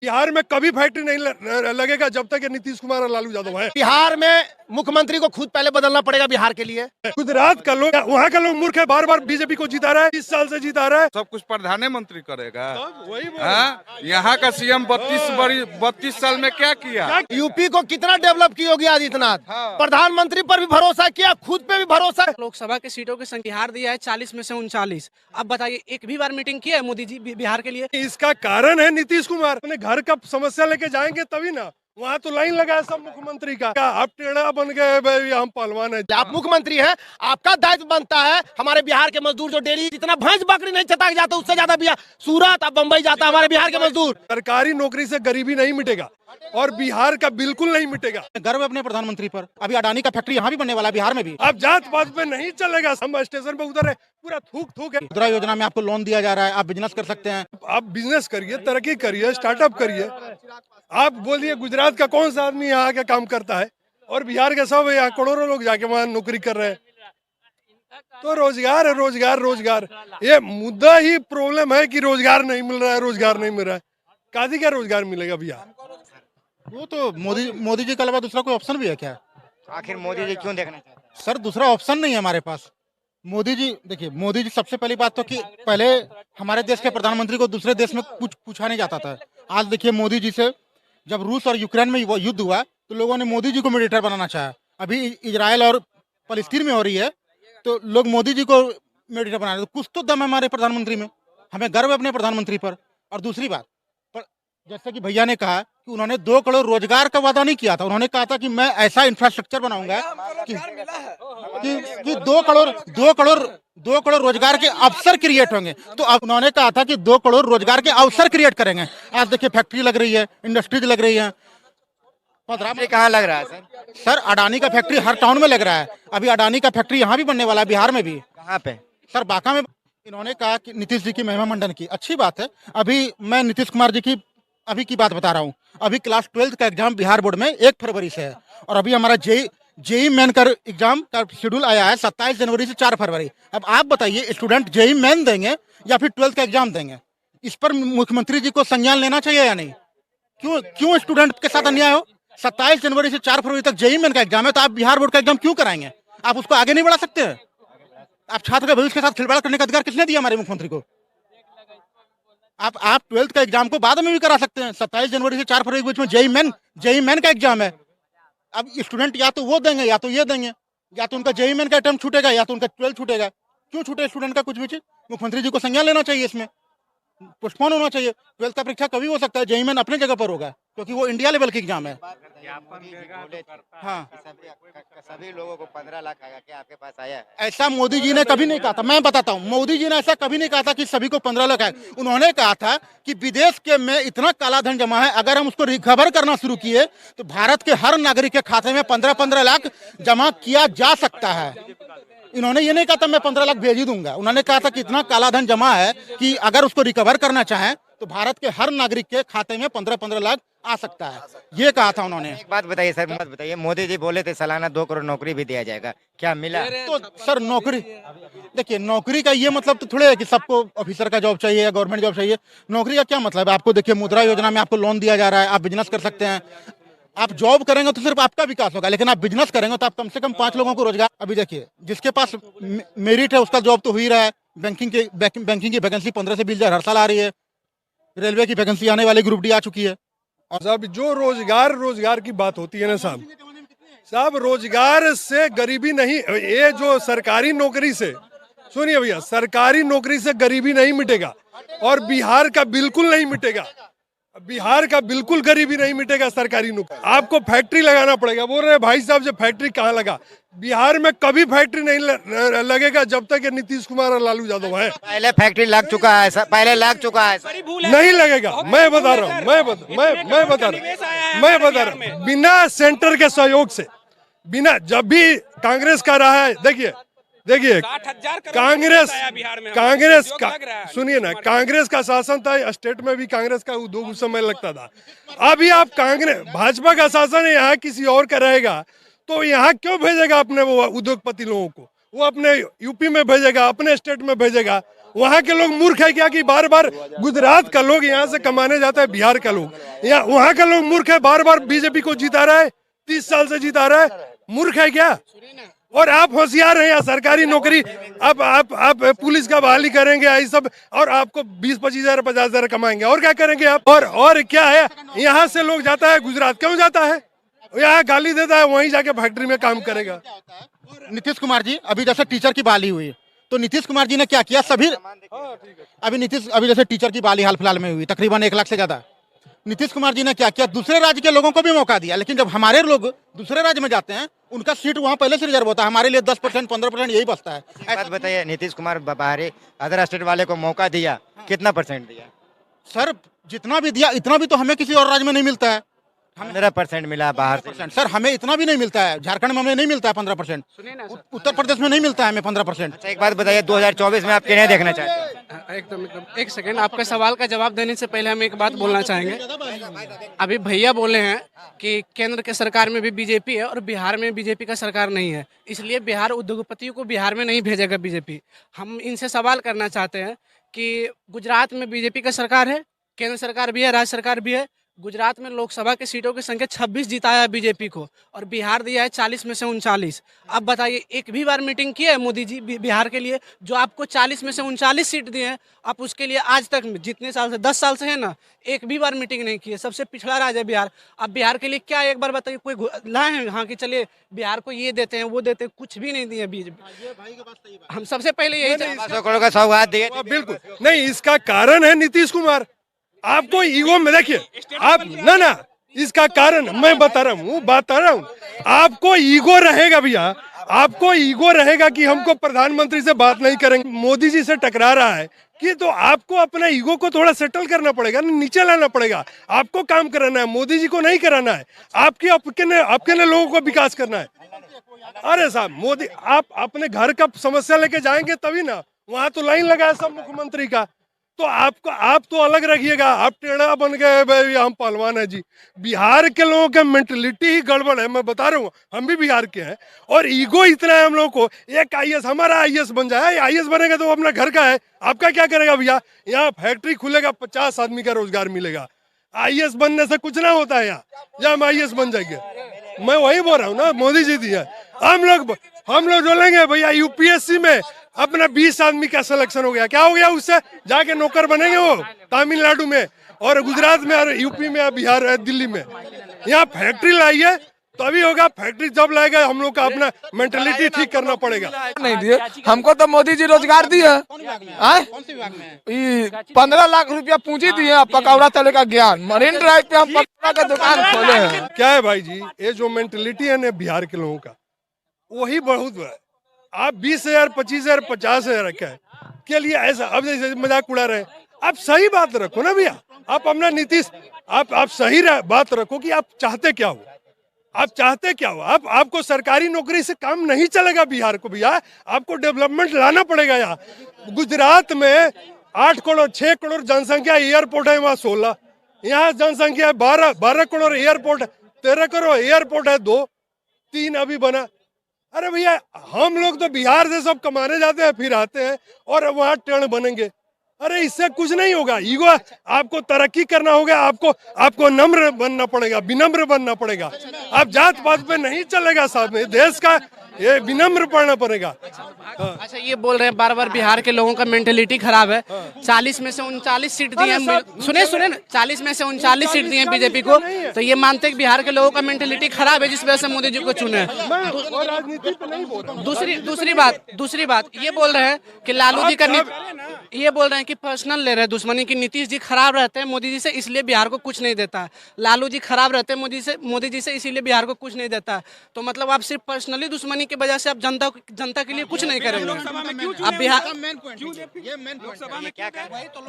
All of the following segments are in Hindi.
बिहार में कभी फैक्ट्री नहीं लगेगा जब तक ये नीतीश कुमार और लालू यादव है। बिहार में मुख्यमंत्री को खुद पहले बदलना पड़ेगा बिहार के लिए। गुजरात का लोग, वहाँ का लोग मूर्ख है, बार बार बीजेपी को जिता रहा है, 20 साल से जिता रहा है। सब कुछ प्रधानमंत्री करेगा। वही हाँ, यहाँ का सीएम 32 साल में क्या किया? यूपी को कितना डेवलप की होगी आदित्यनाथ। प्रधानमंत्री पर भी भरोसा किया, खुद पे भी भरोसा। लोकसभा के सीटों की संख्या बिहार दिया है 40 में से 39। अब बताइए, एक भी बार मीटिंग की है मोदी जी बिहार के लिए? इसका कारण है नीतीश कुमार। अपने घर का समस्या लेके जाएंगे तभी ना। वहाँ तो लाइन लगा है सब मुख्यमंत्री का। आप टेढ़ा बन गए भाई, हम पहलवान है। आप मुख्यमंत्री हैं, आपका दायित्व बनता है हमारे बिहार के मजदूर जो डेली जितना भैंस बकरी नहीं चटा जाता उससे ज्यादा बिहार सूरत अब बम्बई जाता है हमारे बिहार के मजदूर। सरकारी नौकरी से गरीबी नहीं मिटेगा और बिहार का बिल्कुल नहीं मिटेगा। गर्व है अपने प्रधानमंत्री पर। अभी अडानी का फैक्ट्री यहाँ भी बनने वाला है, बिहार में भी। अब जात पात पे नहीं चलेगा। हम स्टेशन पे उतर है, पूरा थूक थूक है। मुद्रा योजना में आपको लोन दिया जा रहा है, आप बिजनेस कर सकते हैं। आप बिजनेस करिए, तरक्की करिए, स्टार्टअप करिए। आप बोलिए गुजरात का कौन सा आदमी यहाँ आके काम करता है और बिहार के सब यहाँ करोड़ों लोग जाके वहाँ नौकरी कर रहे हैं। तो रोजगार है, रोजगार रोजगार। ये मुद्दा ही प्रॉब्लम है कि रोजगार नहीं मिल रहा है, रोजगार नहीं मिल रहा है। कादी का रोजगार मिलेगा भैया? वो तो मोदी जी के अलावा दूसरा कोई ऑप्शन भी है क्या? आखिर मोदी जी क्यों देखना चाहते हैं? सर, दूसरा ऑप्शन नहीं है हमारे पास। मोदी जी, देखिए, मोदी जी सबसे पहली बात तो कि पहले हमारे देश के प्रधानमंत्री को दूसरे देश में कुछ पूछा नहीं जाता था। आज देखिए, मोदी जी से जब रूस और यूक्रेन में वो युद्ध हुआ तो लोगों ने मोदी जी को मीडिएटर बनाना चाहा। अभी इजराइल और फलस्तीन में हो रही है तो लोग मोदी जी को मीडिएटर बना रहे। तो कुछ तो दम है हमारे प्रधानमंत्री में, हमें गर्व है अपने प्रधानमंत्री पर। और दूसरी बात, पर जैसे कि भैया ने कहा कि उन्होंने 2 करोड़ रोजगार का वादा नहीं किया था। उन्होंने कहा था कि मैं ऐसा इंफ्रास्ट्रक्चर बनाऊंगा कि 2 करोड़ रोजगार के अवसर क्रिएट होंगे। तो अब उन्होंने कहा था कि 2 करोड़ रोजगार के अवसर क्रिएट करेंगे। आज देखिए, फैक्ट्री लग रही है, इंडस्ट्रीज लग रही है। कहाँ लग रहा है सर? सर, अडानी का फैक्ट्री हर टाउन में लग रहा है। अभी अडानी का फैक्ट्री यहाँ भी बनने वाला है, बिहार में भी। कहाँ पे? सर, बांका में। इन्होंने कहा कि नीतीश जी की महिमा मंडन की, अच्छी बात है। अभी मैं नीतीश कुमार जी की अभी की बात बता रहा हूँ। अभी क्लास 12 का एग्जाम बिहार बोर्ड में 1 फरवरी से है और अभी हमारा जेई मेन का एग्जाम का शेड्यूल आया है 27 जनवरी से 4 फरवरी। अब आप बताइए, स्टूडेंट जेई मेन देंगे या फिर 12th का एग्जाम देंगे? इस पर मुख्यमंत्री जी को संज्ञान लेना चाहिए या नहीं? क्यों स्टूडेंट के साथ अन्याय हो? 27 जनवरी से 4 फरवरी तक जेई मेन का एग्जाम है तो आप बिहार बोर्ड का एग्जाम क्यों कराएंगे? आप उसको आगे नहीं बढ़ा सकते हैं? आप छात्र के भविष्य के साथ खिलवाड़ करने का अधिकार किसने दिया हमारे मुख्यमंत्री को? आप 12th का एग्जाम को बाद में भी करा सकते हैं। 27 जनवरी से 4 फरवरी के बीच में जेई मेन का एग्जाम है। अब स्टूडेंट या तो वो देंगे या तो ये देंगे, या तो उनका जेई मेन का अटेम्प्ट छूटेगा या तो उनका 12 छूटेगा। क्यों छूटे स्टूडेंट का कुछ भी चीज? मुख्यमंत्री जी को संज्ञान लेना चाहिए, इसमें पोस्टपोन होना चाहिए। 12th का परीक्षा कभी हो सकता है, जेई मेन अपने जगह पर होगा क्योंकि वो इंडिया लेवल की एग्जाम है। हाँ, सभी लोगों को 15 लाख आएगा, क्या आपके पास आया है? ऐसा मोदी जी ने कभी नहीं कहा था। मैं बताता हूँ, मोदी जी ने ऐसा कभी नहीं कहा था कि सभी को 15 लाख आए। उन्होंने कहा था कि विदेश के में इतना काला धन जमा है, अगर हम उसको रिकवर करना शुरू किए तो भारत के हर नागरिक के खाते में 15-15 लाख जमा किया जा सकता है। इन्होंने ये नहीं कहा था मैं 15 लाख भेज ही दूंगा। उन्होंने कहा था कि इतना काला धन जमा है कि अगर उसको रिकवर करना चाहें तो भारत के हर नागरिक के खाते में 15-15 लाख आ सकता है, ये कहा था उन्होंने। एक बात बताइए सर, मत बताइए, मोदी जी बोले थे सालाना 2 करोड़ नौकरी भी दिया जाएगा, क्या मिला? तो सर, नौकरी, देखिए, नौकरी का ये मतलब तो थोड़े है कि सबको ऑफिसर का जॉब चाहिए या गवर्नमेंट जॉब चाहिए। नौकरी का क्या मतलब है? आपको देखिए, मुद्रा योजना में आपको लोन दिया जा रहा है, आप बिजनेस कर सकते हैं। आप जॉब करेंगे तो सिर्फ आपका विकास होगा, लेकिन आप बिजनेस करेंगे तो आप कम से कम 5 लोगों को रोजगार। अभी देखिए, जिसके पास मेरिट है उसका जॉब तो हो ही रहा है। बैंकिंग की वैकेंसी 15 से 20 हजार हर साल आ रही है। रेलवे की वैकेंसी आने वाली, ग्रुप डी आ चुकी है। और साहब, जो रोजगार की बात होती है ना साहब, रोजगार से गरीबी नहीं। ये जो सरकारी नौकरी से, सुनिए भैया, सरकारी नौकरी से गरीबी नहीं मिटेगा और बिहार का बिल्कुल नहीं मिटेगा। बिहार का बिल्कुल गरीबी नहीं मिटेगा सरकारी नौकरी। आपको फैक्ट्री लगाना पड़ेगा। बोल रहे भाई साहब से फैक्ट्री कहाँ लगा? बिहार में कभी फैक्ट्री नहीं लगेगा जब तक ये नीतीश कुमार और लालू यादव है। पहले फैक्ट्री लग चुका है, पहले लग चुका है, नहीं लगेगा। मैं बता रहा हूँ, मैं बता रहा हूँ, बिना सेंटर के सहयोग से, बिना, जब भी कांग्रेस का रहा है, देखिए कांग्रेस का, सुनिए ना, कांग्रेस का शासन था, स्टेट में भी कांग्रेस का उद्योग उस समय लगता था। अभी आप भाजपा का शासन है, यहाँ किसी और का रहेगा तो यहाँ क्यों भेजेगा अपने वो उद्योगपति लोगों को? वो अपने यूपी में भेजेगा, अपने स्टेट में भेजेगा। वहाँ के लोग मूर्ख है क्या कि बार बार गुजरात का लोग यहाँ से कमाने जाता है, बिहार का लोग यहाँ, वहाँ का लोग मूर्ख है, बार बार बीजेपी को जिता रहा है, 30 साल से जिता रहा है, मूर्ख है क्या? और आप होशियार हैं, या सरकारी नौकरी आप पुलिस का बहाली करेंगे यही सब, और आपको 20-25 हजार 50 हजार कमाएंगे, और क्या करेंगे आप? और क्या है, यहाँ से लोग जाता है गुजरात, क्यों जाता है? यहाँ गाली देता है, वहीं जाके फैक्ट्री में काम करेगा। नीतीश कुमार जी अभी जैसे टीचर की बहाली हुई, तो नीतीश कुमार जी ने क्या किया? सभी अभी जैसे टीचर की बहाली हाल फिलहाल में हुई, तकरीबन 1 लाख से ज्यादा। नीतीश कुमार जी ने क्या किया? दूसरे राज्य के लोगों को भी मौका दिया, लेकिन जब हमारे लोग दूसरे राज्य में जाते हैं, उनका सीट वहाँ पहले से रिजर्व होता है, हमारे लिए 10% 15% यही बचता है। एक बात बताइए, नीतीश कुमार बाहरी अदर स्टेट वाले को मौका दिया, कितना % दिया? सर जितना भी दिया, इतना भी तो हमें किसी और राज्य में नहीं मिलता है। 15% मिला बाहर से। सर हमें इतना भी नहीं मिलता है, झारखंड में हमें नहीं मिलता है 15%, उत्तर प्रदेश में नहीं मिलता है हमें 15%। अच्छा एक बात बताइए, 2024 में आप किन्हें देखना चाहते हैं? एकदम एक सेकंड, आपके सवाल का जवाब देने से पहले हम एक बात बोलना चाहेंगे। अभी भैया बोले हैं कि केंद्र के सरकार में भी बीजेपी है और बिहार में बीजेपी का सरकार नहीं है, इसलिए बिहार उद्योगपतियों को बिहार में नहीं भेजेगा बीजेपी। हम इनसे सवाल करना चाहते हैं कि गुजरात में बीजेपी का सरकार है, केंद्र सरकार भी है, राज्य सरकार भी है। गुजरात में लोकसभा की सीटों की संख्या 26 जिताया है बीजेपी को, और बिहार दिया है 40 में से 39। अब बताइए, एक भी बार मीटिंग की है मोदी जी बिहार के लिए? जो आपको 40 में से 39 सीट दिए हैं, आप उसके लिए आज तक जितने साल से 10 साल से है ना, एक भी बार मीटिंग नहीं की है। सबसे पिछड़ा राज्य है बिहार। अब बिहार के लिए क्या एक बार बताइए, कोई लाए हैं हाँ कि चलिए बिहार को ये देते हैं वो देते हैं? कुछ भी नहीं दिए बीजेपी। हम सबसे पहले यही 500 करोड़ का सौगात दिए। बिल्कुल नहीं, इसका कारण है नीतीश कुमार। आपको ईगो में देखिए, आप ना इसका कारण मैं बता रहा हूँ, आपको ईगो रहेगा भैया, आपको ईगो रहेगा कि हमको प्रधानमंत्री से बात नहीं करेंगे, मोदी जी से टकरा रहा है कि, तो आपको अपना ईगो को थोड़ा सेटल करना पड़ेगा, नीचे लाना पड़ेगा। आपको काम कराना है, मोदी जी को नहीं कराना है। आपके ने लोगों को विकास करना है। अरे साहब, मोदी आप अपने घर का समस्या लेके जाएंगे तभी ना, वहां तो लाइन लगा है सब मुख्यमंत्री का। तो आप तो अलग रखिएगा, आप टेढ़ा बन गए भाई, हम पहलवान है जी। बिहार के लोगों का मेंटलिटी ही गड़बड़ है, मैं बता रहा हूँ, हम भी बिहार के हैं, और ईगो इतना है हम लोगों को। एक IAS हमारा IAS बन जाए, IAS बनेगा तो अपना घर का है, आपका क्या करेगा भैया? यहाँ फैक्ट्री खुलेगा, 50 आदमी का रोजगार मिलेगा। IAS बनने से कुछ ना होता है, यहाँ हम IAS बन जाएंगे। मैं वही बोल रहा हूँ ना, मोदी जी दिया। हम लोग जो लेंगे भैया, UPSC में अपना 20 आदमी का सिलेक्शन हो गया, क्या हो गया? उससे जाके नौकर बनेंगे वो तमिलनाडु में, और गुजरात में, और यूपी में, बिहार, दिल्ली में। यहाँ फैक्ट्री लाइए तभी होगा। फैक्ट्री जब लाएगा, हम लोग का अपना मेंटेलिटी ठीक करना पड़ेगा। नहीं दिए हमको, तो मोदी जी रोजगार दिए। 15 लाख रुपया पूंजी दिए, पकौड़ा तले का ज्ञान, मरीन ड्राइव पे हम पकौड़ा का दुकान खोले हैं। क्या है भाई जी, ये जो मेंटेलिटी है ना बिहार के लोगों का, वही बहुत है। आप 20,000 25,000 50,000 रखे के लिए ऐसा, अब जैसे मजाक उड़ा रहे हैं। आप सही बात रखो ना भैया, आप अपना नीतीश, आप सही बात रखो कि आप चाहते क्या हो, आप चाहते क्या हो। आपको सरकारी नौकरी से काम नहीं चलेगा बिहार को भैया, आपको डेवलपमेंट लाना पड़ेगा। यहाँ गुजरात में 8 करोड़ 6 करोड़ जनसंख्या, एयरपोर्ट है वहाँ 16, यहाँ जनसंख्या है 12 करोड़, एयरपोर्ट 13 करोड़, एयरपोर्ट है 2 3 अभी बना। अरे भैया, हम लोग तो बिहार से सब कमाने जाते हैं, फिर आते हैं और वहाँ टेढ़ बनेंगे। अरे इससे कुछ नहीं होगा। ईगो, आपको तरक्की करना होगा, आपको नम्र बनना पड़ेगा, विनम्र बनना पड़ेगा। आप जात पात पे नहीं चलेगा साहब, देश का ये विनम्र पढ़ना पड़ेगा। अच्छा, ये बोल रहे हैं बार बार बिहार के लोगों का मेंटेलिटी खराब है। 40 में से 39 सीट दिए हैं, सुने ना, 40 में से 39 सीट दिए हैं बीजेपी को, तो ये मानते हैं कि बिहार के लोगों का मेंटेलिटी खराब है, जिस वजह से मोदी जी को चुने। दूसरी बात ये बोल रहे हैं कि लालू जी का, ये बोल रहे हैं कि पर्सनल ले रहे हैं दुश्मनी, की नीतीश जी खराब रहते हैं मोदी जी से, इसलिए बिहार को कुछ नहीं देता है। लालू जी खराब रहते हैं मोदी जी से, इसीलिए बिहार को कुछ नहीं देता है। तो मतलब आप सिर्फ पर्सनली दुश्मनी की वजह से आप जनता के लिए कुछ नहीं करेंगे। अब बिहार,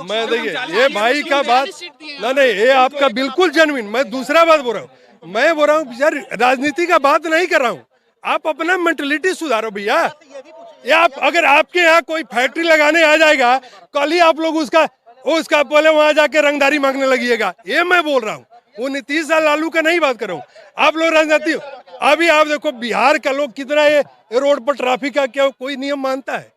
मैं देखिए, ये भाई का बात नहीं, ये आपका बिल्कुल जेन्युइन। मैं दूसरा बात बोल रहा हूँ, मैं बोल रहा हूँ यार, राजनीति का बात नहीं कर रहा हूँ। आप अपना मेंटलिटी सुधारो भैया। ये अगर आपके यहाँ कोई फैक्ट्री लगाने आ जाएगा, कल ही आप लोग उसका पहले वहां जाके रंगदारी मांगने लगिएगा। ये मैं बोल रहा हूँ, वो नीतीश लालू का नहीं बात कर रहा हूँ। आप लोग राजनीति, अभी आप देखो बिहार का लोग कितना, ये रोड पर ट्रैफिक का क्या कोई नियम मानता है?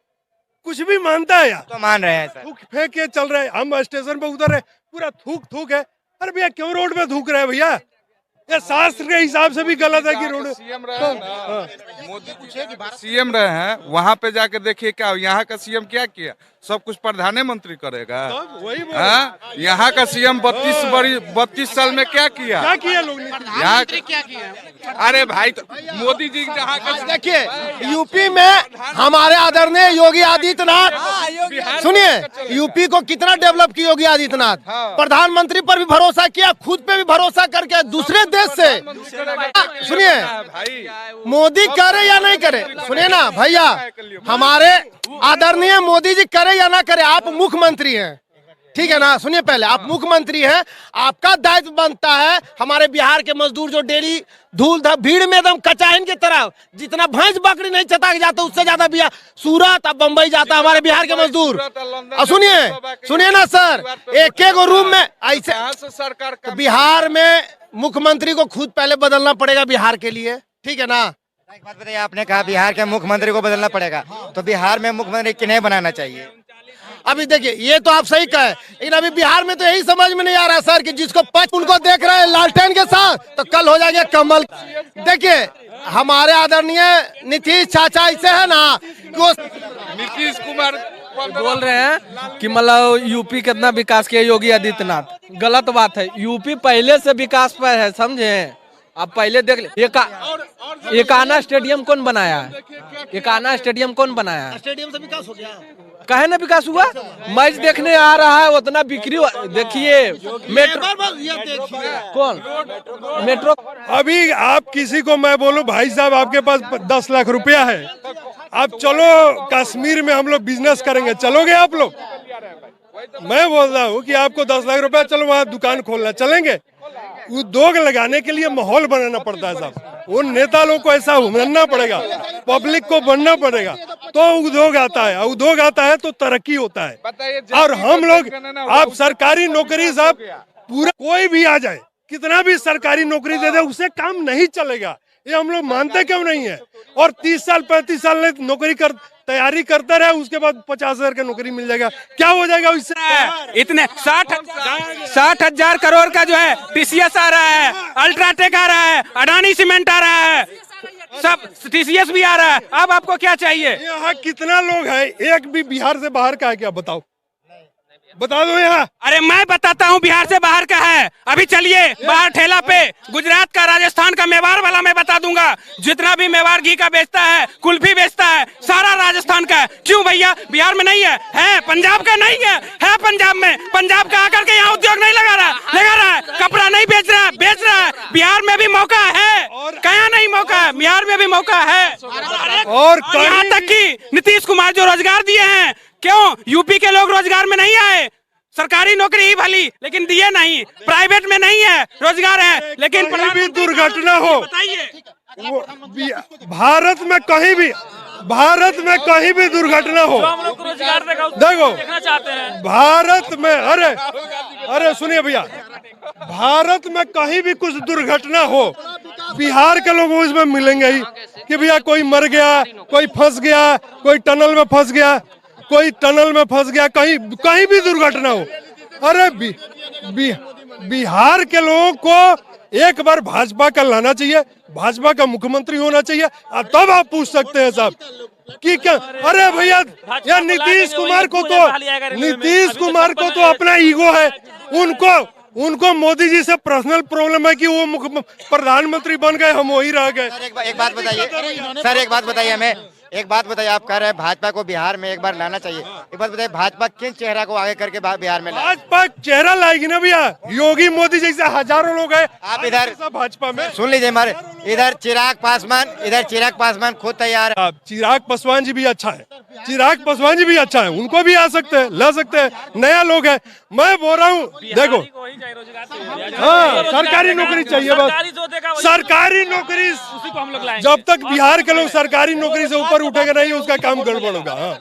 कुछ भी मानता है यार, तो मान रहे हैं सर। थूक फेंक के चल रहे हैं। हम स्टेशन पे उतर रहे, पूरा थूक थूक है। अरे भैया क्यों रोड पे थूक रहे हैं भैया? ये शास्त्र के हिसाब से भी गलत है कि रोड। सीएम रहे हैं ना, मोदी सीएम रहे हैं, वहाँ पे जाके देखिए क्या यहाँ का सीएम क्या किया, सब कुछ प्रधानमंत्री करेगा। वही बोल हाँ, यहाँ का सीएम 32 साल में क्या किया? क्या किया लोग ने? यहाँ क्या किया? अरे भाई तो मोदी जी जहाँ का देखिए यूपी में हमारे आदरणीय योगी आदित्यनाथ, सुनिए यूपी को कितना डेवलप किया योगी आदित्यनाथ। प्रधानमंत्री पर भी भरोसा किया, खुद पे भी भरोसा करके दूसरे देश से। सुनिए भाई मोदी करे या नहीं करे, सुनिए ना भैया, हमारे आदरणीय मोदी जी करे या ना करे, आप मुख्यमंत्री हैं, ठीक है ना। सुनिए पहले, आप मुख्यमंत्री हैं, आपका दायित्व बनता है हमारे बिहार के मजदूर जो डेली भीड़ में एकदम कचाहिन की तरह, जितना भैंस बकरी नहीं चता जाता उससे ज्यादा बिहार सूरत अब बम्बई जाता हमारे बिहार के मजदूर। और सुनिए ना सर, एक एक रूम में ऐसे सरकार तो बिहार में मुख्यमंत्री को खुद पहले बदलना पड़ेगा बिहार के लिए, ठीक है ना। एक बात बताइए, आपने कहा बिहार के मुख्यमंत्री को बदलना पड़ेगा, तो बिहार में मुख्यमंत्री किन्हें बनाना चाहिए? अभी देखिए ये तो आप सही कहे, लेकिन अभी बिहार में तो यही समझ में नहीं आ रहा सर कि जिसको पच उनको देख रहे हैं लालटेन के साथ, तो कल हो जाएंगे कमल। देखिए हमारे आदरणीय नीतीश चाचा ऐसे है ना, नीतीश कुमार बोल रहे हैं कि मतलब यूपी कितना विकास किया योगी आदित्यनाथ, गलत बात है। यूपी पहले से विकास पर है, समझे। आप पहले देख ले, एकाना स्टेडियम कौन बनाया है? एकाना स्टेडियम कौन बनाया है? स्टेडियम से विकास हो गया, काहे ना विकास हुआ? मैच देखने आ रहा है, उतना बिक्री। देखिए मेट्रो कौन, मेट्रो अभी आप किसी को मैं बोलूं भाई साहब आपके पास 10 लाख रुपया है, आप चलो कश्मीर में हम लोग बिजनेस करेंगे, चलोगे आप लोग? मैं बोल रहा हूँ कि आपको 10 लाख रुपया, चलो वहाँ दुकान खोलना, चलेंगे? उद्योग लगाने के लिए माहौल बनाना पड़ता है साहब, उन नेता लोगों को ऐसा बनना पड़ेगा, पब्लिक को बनना पड़ेगा, तो उद्योग आता है, उद्योग आता है तो तरक्की होता है। और हम लोग, आप सरकारी नौकरी साहब पूरा कोई भी आ जाए, कितना भी सरकारी नौकरी दे दे, उससे काम नहीं चलेगा। ये हम लोग मानते क्यों नहीं है? और 30 साल 35 साल नौकरी कर तैयारी करता रहे, उसके बाद 50,000 का नौकरी मिल जाएगा, क्या हो जाएगा उससे? इतने 60,000 करोड़ का जो है टीसीएस आ रहा है, अल्ट्राटेक आ रहा है, अडानी सीमेंट आ रहा है, सब टीसीएस भी आ रहा है। अब आपको क्या चाहिए? यहाँ कितना लोग है, एक भी बिहार से बाहर का है क्या? बताओ, बता दो यहाँ। अरे मैं बताता हूँ बिहार से बाहर का है। अभी चलिए बाहर ठेला पे गुजरात का, राजस्थान का, मेवाड़ वाला मैं बता दूंगा। जितना भी मेवाड़ घी का बेचता है, कुल्फी बेचता है, सारा राजस्थान का है। क्यों भैया बिहार में नहीं है? है पंजाब का नहीं है? है पंजाब में। पंजाब का आकर के यहाँ उद्योग नहीं लगा रहा है, कपड़ा नहीं बेच रहा है। बिहार में भी मौका है, कहाँ नहीं मौका है? बिहार में भी मौका है। और यहाँ तक कि नीतीश कुमार जो रोजगार दिए हैं, क्यों यूपी के लोग रोजगार में नहीं आए? सरकारी नौकरी ही भली, लेकिन दिए नहीं। प्राइवेट में नहीं है, रोजगार है, लेकिन कहीं भी दुर्घटना हो, बताइए भारत में कहीं भी दुर्घटना हो, देखो भारत में, अरे सुनिए भैया, भारत में कहीं भी कुछ दुर्घटना हो, बिहार के लोग उसमें मिलेंगे ही कि भैया कोई मर गया, कोई फंस गया, कोई टनल में फंस गया, कहीं भी दुर्घटना हो। अरे बिहार के लोगों को एक बार भाजपा का लाना चाहिए, भाजपा का मुख्यमंत्री होना चाहिए, तब आप पूछ सकते हैं साहब कि क्या। अरे भैया यार नीतीश कुमार को तो अपना ईगो है, उनको मोदी जी से पर्सनल प्रॉब्लम है कि वो प्रधानमंत्री बन गए, हम वही रह गए। एक बात बताइए सर, एक बात बताइए हमें, एक बात बताइए, आप कह रहे हैं भाजपा को बिहार में एक बार लाना चाहिए, एक बात बताइए भाजपा किन चेहरा को आगे करके बिहार में लाए? भाजपा चेहरा लाएगी ना भैया, योगी मोदी जैसे हजारों लोग हैं आप इधर भाजपा में। सुन लीजिए हमारे इधर चिराग पासवान खुद तैयार है। चिराग पासवान जी भी अच्छा है, उनको भी आ सकते हैं, ला सकते हैं, नया लोग है। मैं बोल रहा हूँ देखो, हाँ सरकारी नौकरी चाहिए, बस सरकारी नौकरी। जब तक बिहार के लोग सरकारी नौकरी से ऊपर उठेगा नहीं, उसका काम गड़बड़ होगा। हाँ।